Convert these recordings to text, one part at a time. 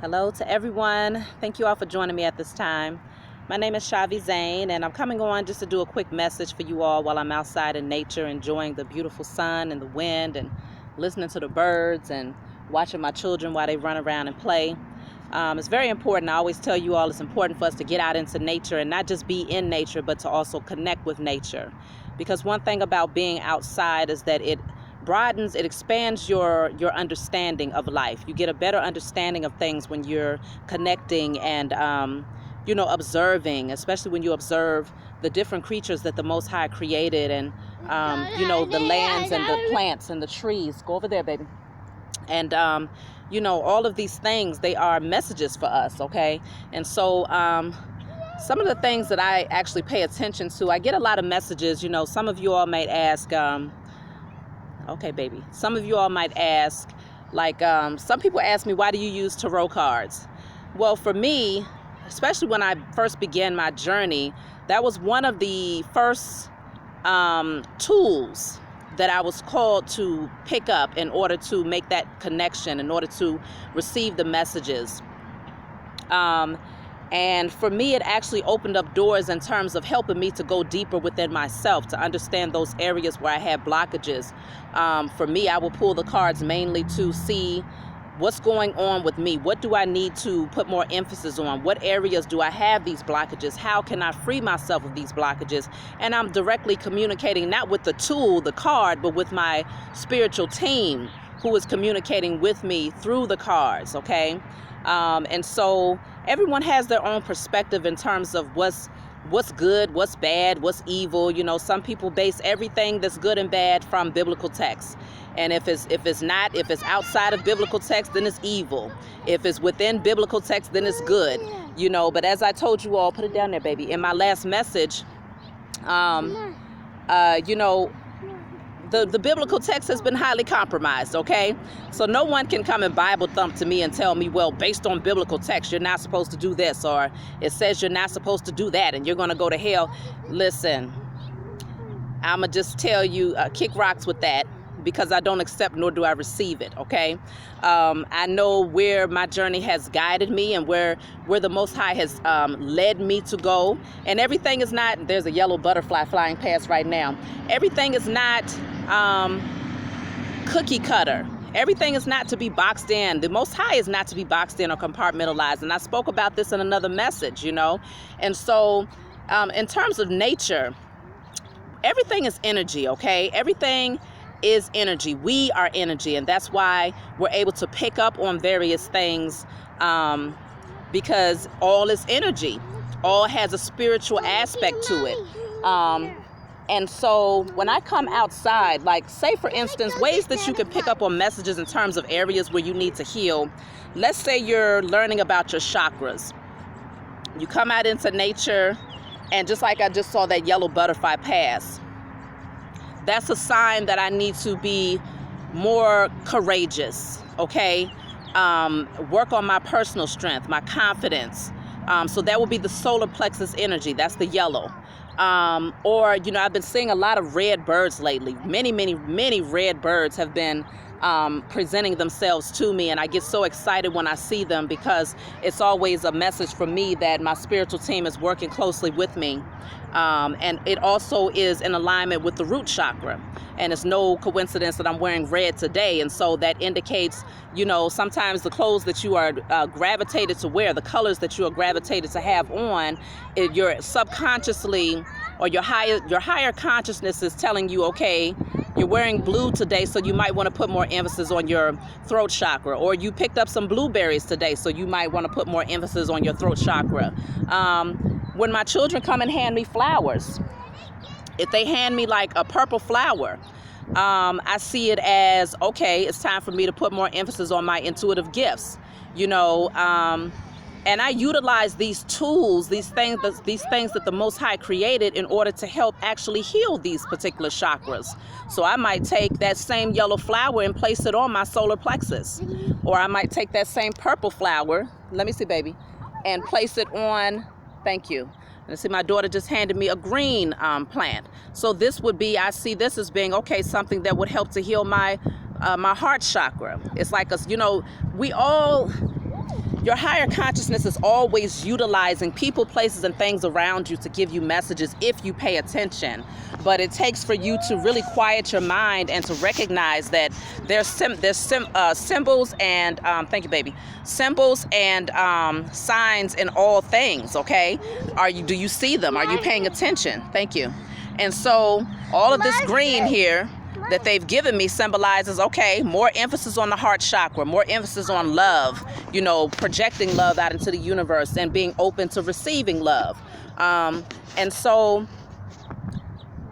Hello to everyone. Thank you all for joining me at this time. My name is Shavi Zane, and I'm coming on just to do a quick message for you all while I'm outside in nature, enjoying the beautiful sun and the wind and listening to the birds and watching my children while they run around and play. It's very important. I always tell you all it's important for us to get out into nature and not just be in nature, but to also connect with nature. Because one thing about being outside is that it broadens, it expands your understanding of life. You get a better understanding of things when you're connecting and observing, especially when you observe the different creatures that the Most High created, and the lands and the plants and the trees. Go over there, baby. And all of these things, they are messages for us, okay? And so some of the things that I actually pay attention to, I get a lot of messages. Some of you all might ask, okay, baby. Some of you all might ask, some people ask me, why do you use tarot cards? Well, for me, especially when I first began my journey, that was one of the first tools that I was called to pick up in order to make that connection, in order to receive the messages. And for me, it actually opened up doors in terms of helping me to go deeper within myself, to understand those areas where I had blockages. For me, I will pull the cards mainly to see what's going on with me. What do I need to put more emphasis on? What areas do I have these blockages? How can I free myself of these blockages? And I'm directly communicating not with the tool, the card, but with my spiritual team who is communicating with me through the cards, okay? And so everyone has their own perspective in terms of what's good, what's bad, what's evil. Some people base everything that's good and bad from biblical text. And if it's outside of biblical text, then it's evil. If it's within biblical text, then it's good. But as I told you all, put it down there, baby. In my last message, the biblical text has been highly compromised, okay? So no one can come and Bible thump to me and tell me, well, based on biblical text, you're not supposed to do this, or it says you're not supposed to do that, and you're going to go to hell. Listen, I'm going to just tell you, kick rocks with that, because I don't accept nor do I receive it, okay? I know where my journey has guided me and where the Most High has led me to go. And everything is not, there's a yellow butterfly flying past right now. Everything is not cookie cutter. Everything is not to be boxed in. The Most High is not to be boxed in or compartmentalized. And I spoke about this in another message, And so in terms of nature, everything is energy, okay? Everything is energy. We are energy, and that's why we're able to pick up on various things, because all is energy. All has a spiritual aspect to it. And so when I come outside, like say for instance, ways that you can pick up on messages in terms of areas where you need to heal. Let's say you're learning about your chakras. You come out into nature, and just like I just saw that yellow butterfly pass, that's a sign that I need to be more courageous, okay? Work on my personal strength, my confidence. So that will be the solar plexus energy. That's the yellow. Or, I've been seeing a lot of red birds lately. Many, many, many red birds have been presenting themselves to me, and I get so excited when I see them, because it's always a message from me that my spiritual team is working closely with me. And it also is in alignment with the root chakra. And it's no coincidence that I'm wearing red today. And so that indicates, sometimes the clothes that you are gravitated to wear, the colors that you are gravitated to have on, you're subconsciously, or your higher consciousness is telling you, okay, you're wearing blue today, so you might want to put more emphasis on your throat chakra. Or you picked up some blueberries today, so you might want to put more emphasis on your throat chakra. When my children come and hand me flowers, if they hand me like a purple flower, I see it as, okay, it's time for me to put more emphasis on my intuitive gifts, and I utilize these tools, these things that the Most High created in order to help actually heal these particular chakras. So I might take that same yellow flower and place it on my solar plexus. Or I might take that same purple flower, let me see, baby, and place it on, thank you. And see, my daughter just handed me a green plant. So this would be, I see this as being, okay, something that would help to heal my heart chakra. It's like us, we all, your higher consciousness is always utilizing people, places, and things around you to give you messages if you pay attention. But it takes for you to really quiet your mind and to recognize that there's symbols and thank you, baby, symbols and signs in all things. Okay, do you see them? Are you paying attention? Thank you. And so all of this green here that they've given me symbolizes, okay, more emphasis on the heart chakra, more emphasis on love, you know, projecting love out into the universe and being open to receiving love. And so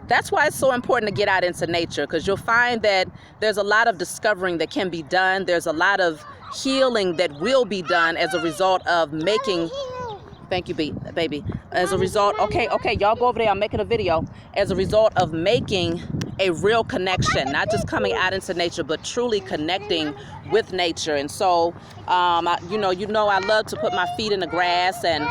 that's why it's so important to get out into nature, because you'll find that there's a lot of discovering that can be done. There's a lot of healing that will be done as a result of making... Thank you, baby. As a result, okay, y'all go over there. I'm making a video. As a result of making a real connection, not just coming out into nature, but truly connecting with nature. And so, you know, I love to put my feet in the grass and,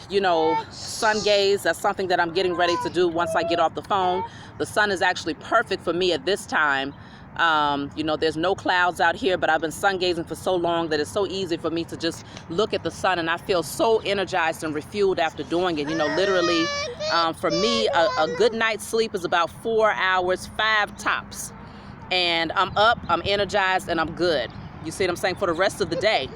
you know, sun gaze. That's something that I'm getting ready to do once I get off the phone. The sun is actually perfect for me at this time. You know, there's no clouds out here, but I've been sun gazing for so long that it's so easy for me to just look at the sun, and I feel so energized and refueled after doing it. You know, literally, for me, a good night's sleep is about 4 hours, 5 tops. And I'm up, I'm energized, and I'm good. You see what I'm saying? For the rest of the day.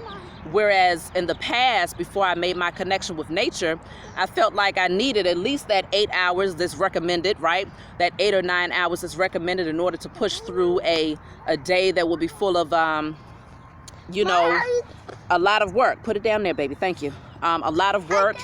Whereas in the past, before I made my connection with nature, I felt like I needed at least that 8 hours that's recommended, right? That 8 or 9 hours that's recommended in order to push through a day that will be full of, you know, a lot of work. Put it down there, baby. Thank you. A lot of work.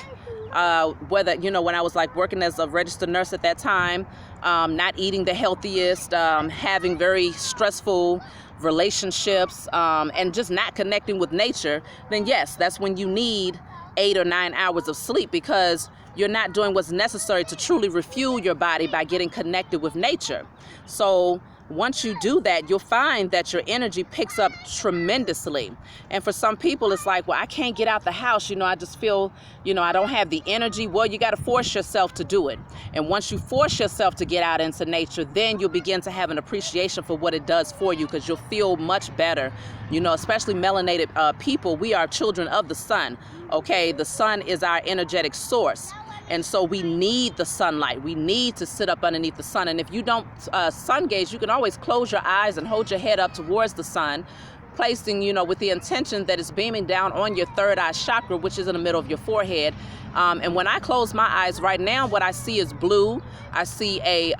Whether, you know, when I was like working as a registered nurse at that time, not eating the healthiest, having very stressful relationships, and just not connecting with nature, then yes, that's when you need 8 or 9 hours of sleep, because you're not doing what's necessary to truly refuel your body by getting connected with nature. So once you do that, you'll find that your energy picks up tremendously. And for some people, it's like, well, I can't get out the house. You know, I just feel, you know, I don't have the energy. Well, you got to force yourself to do it. And once you force yourself to get out into nature, then you'll begin to have an appreciation for what it does for you, because you'll feel much better. You know, especially melanated people, we are children of the sun. Okay, the sun is our energetic source. And so we need the sunlight. We need to sit up underneath the sun. And if you don't sun gaze, you can always close your eyes and hold your head up towards the sun, placing, you know, with the intention that it's beaming down on your third eye chakra, which is in the middle of your forehead. And when I close my eyes right now, what I see is blue. I see a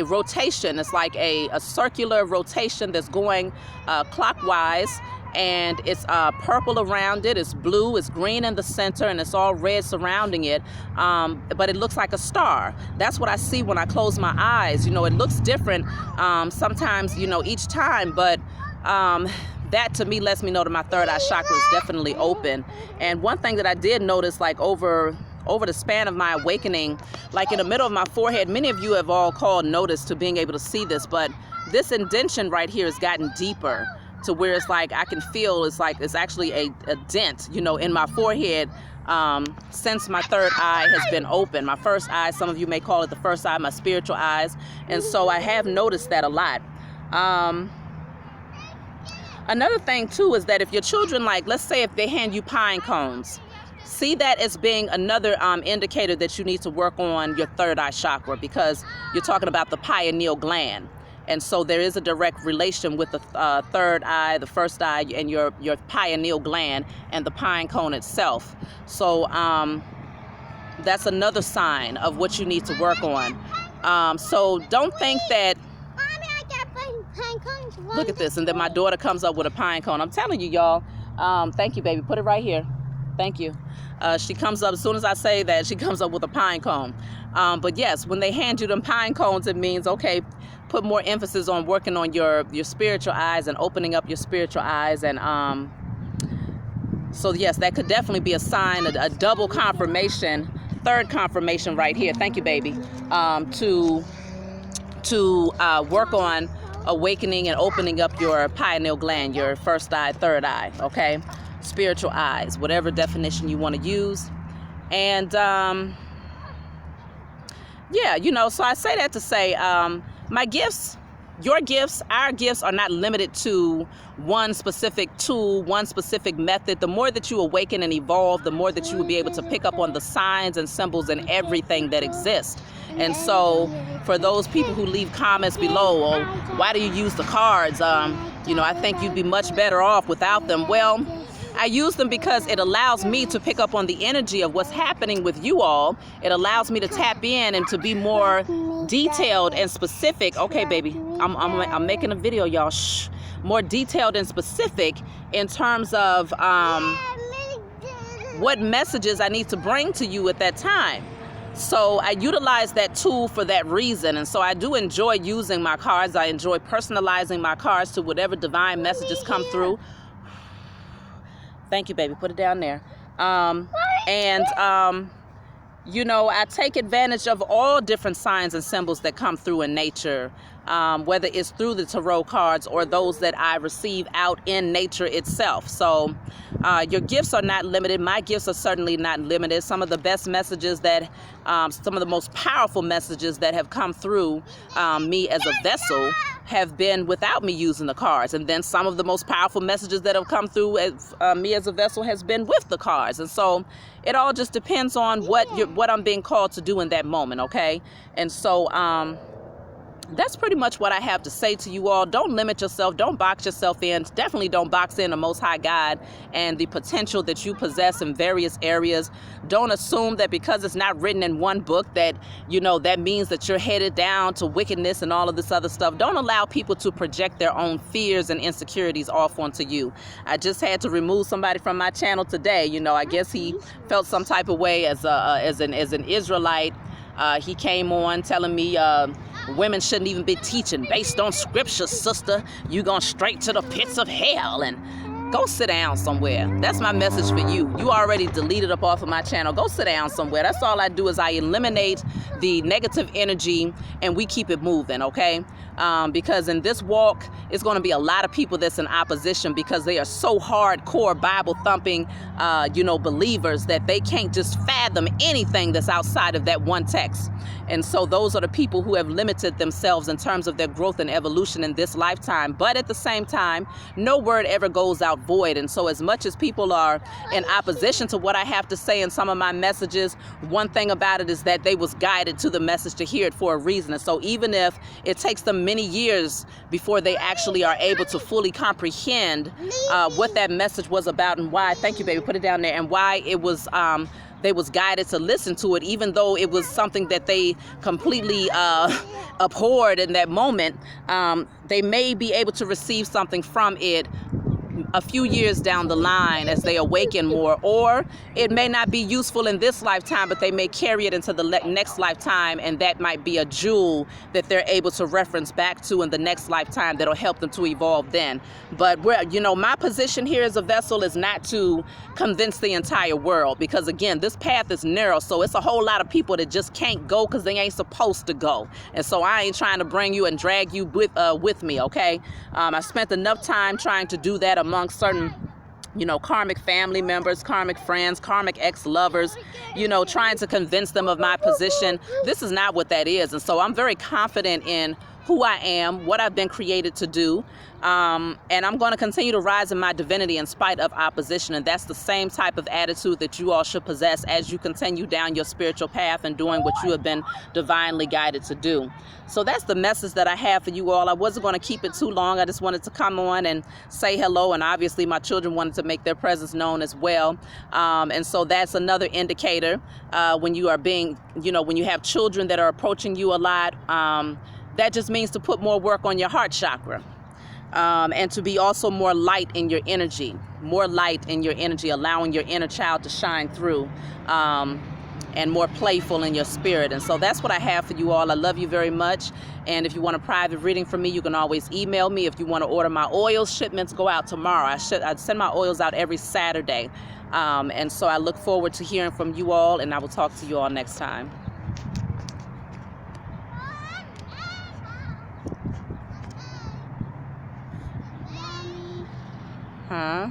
rotation. It's like a circular rotation that's going clockwise. And it's purple around it, it's blue, it's green in the center, and it's all red surrounding it, but it looks like a star. That's what I see when I close my eyes. You know, it looks different sometimes, you know, each time, but that to me lets me know that my third eye chakra is definitely open. And one thing that I did notice, like over the span of my awakening, like in the middle of my forehead, many of you have all called notice to being able to see this, but this indentation right here has gotten deeper, to where it's like I can feel it's like it's actually a dent, you know, in my forehead since my third eye has been open. My first eye, some of you may call it the first eye, my spiritual eyes. And so I have noticed that a lot. Another thing too is that if your children, like, let's say if they hand you pine cones, see that as being another indicator that you need to work on your third eye chakra, because you're talking about the pineal gland. And so there is a direct relation with the third eye, the first eye, and your pineal gland and the pine cone itself. So that's another sign of what you need to work on. So don't think that, Mommy, I got pine cones. look at this, and then my daughter comes up with a pine cone. I'm telling you, y'all. Thank you, baby. Put it right here. Thank you. She comes up, as soon as I say that, she comes up with a pine cone. But yes, when they hand you them pine cones, it means, okay, put more emphasis on working on your spiritual eyes and opening up your spiritual eyes. And so yes, that could definitely be a sign, a double confirmation, third confirmation right here. Thank you, baby. To work on awakening and opening up your pineal gland, your first eye, third eye, okay? Spiritual eyes, whatever definition you want to use. And yeah, you know, so I say that to say, my gifts your gifts, our gifts are not limited to one specific tool, one specific method. The more that you awaken and evolve, the more that you will be able to pick up on the signs and symbols and everything that exists. And so for those people who leave comments below, oh, why do you use the cards? You know, I think you'd be much better off without them. Well, I use them because it allows me to pick up on the energy of what's happening with you all. It allows me to tap in and to be more detailed and specific. Okay, baby, I'm making a video, y'all. Shh. More detailed and specific in terms of what messages I need to bring to you at that time. So I utilize that tool for that reason. And so I do enjoy using my cards. I enjoy personalizing my cards to whatever divine messages come through. Thank you, baby. Put it down there. You know, I take advantage of all different signs and symbols that come through in nature, whether it's through the tarot cards or those that I receive out in nature itself. So your gifts are not limited. My gifts are certainly not limited. Some of the best messages that, some of the most powerful messages that have come through me as a vessel have been without me using the cards. And then some of the most powerful messages that have come through as, me as a vessel has been with the cards. And so it all just depends on what I'm being called to do in that moment, okay? And so that's pretty much what I have to say to you all. Don't limit yourself. Don't box yourself in. Definitely don't box in the Most High God and the potential that you possess in various areas. Don't assume that because it's not written in one book that, you know, that means that you're headed down to wickedness and all of this other stuff. Don't allow people to project their own fears and insecurities off onto you. I just had to remove somebody from my channel today. You know, I guess he felt some type of way as an Israelite. He came on telling me women shouldn't even be teaching based on scripture, sister. You going straight to the pits of hell, and go sit down somewhere. That's my message for you. You already deleted up off of my channel. Go sit down somewhere. That's all I do is I eliminate the negative energy and we keep it moving, okay? Because in this walk, it's going to be a lot of people that's in opposition because they are so hardcore Bible thumping, you know, believers that they can't just fathom anything that's outside of that one text. And so those are the people who have limited themselves in terms of their growth and evolution in this lifetime. But at the same time, no word ever goes out void. And so as much as people are in opposition to what I have to say in some of my messages, one thing about it is that they was guided to the message to hear it for a reason. And so even if it takes them many years before they actually are able to fully comprehend what that message was about and why, thank you, baby, put it down there, and why it was, they was guided to listen to it, even though it was something that they completely abhorred in that moment, they may be able to receive something from it a few years down the line as they awaken more, or it may not be useful in this lifetime, but they may carry it into the next lifetime, and that might be a jewel that they're able to reference back to in the next lifetime that'll help them to evolve then. But you know, my position here as a vessel is not to convince the entire world, because again, this path is narrow, so it's a whole lot of people that just can't go because they ain't supposed to go. And so I ain't trying to bring you and drag you with me, okay? I spent enough time trying to do that among certain, you know, karmic family members, karmic friends, karmic ex-lovers, you know, trying to convince them of my position. This is not what that is. And so I'm very confident in who I am, what I've been created to do, and I'm going to continue to rise in my divinity in spite of opposition. And that's the same type of attitude that you all should possess as you continue down your spiritual path and doing what you have been divinely guided to do. So that's the message that I have for you all. I wasn't going to keep it too long. I just wanted to come on and say hello, and obviously my children wanted to make their presence known as well. And so that's another indicator when you are being, you know, when you have children that are approaching you a lot, that just means to put more work on your heart chakra, and to be also more light in your energy, allowing your inner child to shine through, and more playful in your spirit. And so that's what I have for you all. I love you very much. And if you want a private reading from me, you can always email me. If you want to order my oils, shipments go out tomorrow. I send my oils out every Saturday. And so I look forward to hearing from you all, and I will talk to you all next time. Huh?